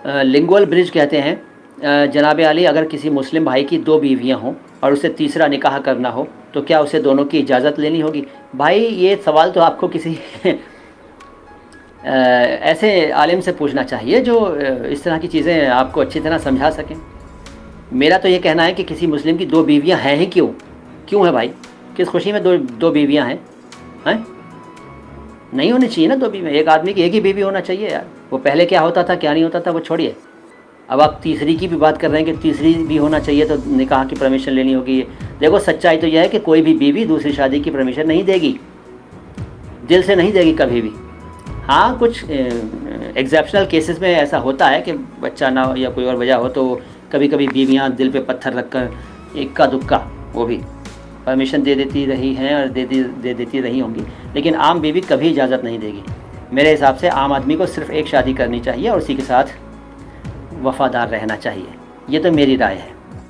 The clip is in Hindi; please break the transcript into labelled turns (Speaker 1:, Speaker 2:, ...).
Speaker 1: लिंगुअल ब्रिज कहते हैं, जनाब आली, अगर किसी मुस्लिम भाई की 2 बीवियाँ हों और उसे तीसरा निकाह करना हो तो क्या उसे दोनों की इजाज़त लेनी होगी? भाई ये सवाल तो आपको किसी ऐसे आलिम से पूछना चाहिए जो इस तरह की चीज़ें आपको अच्छी तरह समझा सकें। मेरा तो ये कहना है कि किसी मुस्लिम की 2 बीवियाँ हैं ही क्यों? क्यों है भाई? किस खुशी में दो बीवियाँ हैं? हैं? नहीं होनी चाहिए ना 2 बीवियाँ, एक आदमी की एक ही बीवी होना चाहिए यार। वो पहले क्या होता था क्या नहीं होता था वो छोड़िए, अब आप तीसरी की भी बात कर रहे हैं कि तीसरी भी होना चाहिए तो निकाह की परमिशन लेनी होगी। देखो सच्चाई तो यह है कि कोई भी बीवी दूसरी शादी की परमिशन नहीं देगी, दिल से नहीं देगी कभी भी। हाँ, कुछ एग्जेप्शनल केसेस में ऐसा होता है कि बच्चा ना हो या कोई और वजह हो तो कभी कभी बीवियाँ दिल पे पत्थर रख कर इक्का दुक्का वो भी परमिशन दे देती रही हैं और दे देती रही होंगी, लेकिन आम बीवी कभी इजाज़त नहीं देगी। मेरे हिसाब से आम आदमी को सिर्फ़ एक शादी करनी चाहिए और उसी के साथ वफ़ादार रहना चाहिए। ये तो मेरी राय है।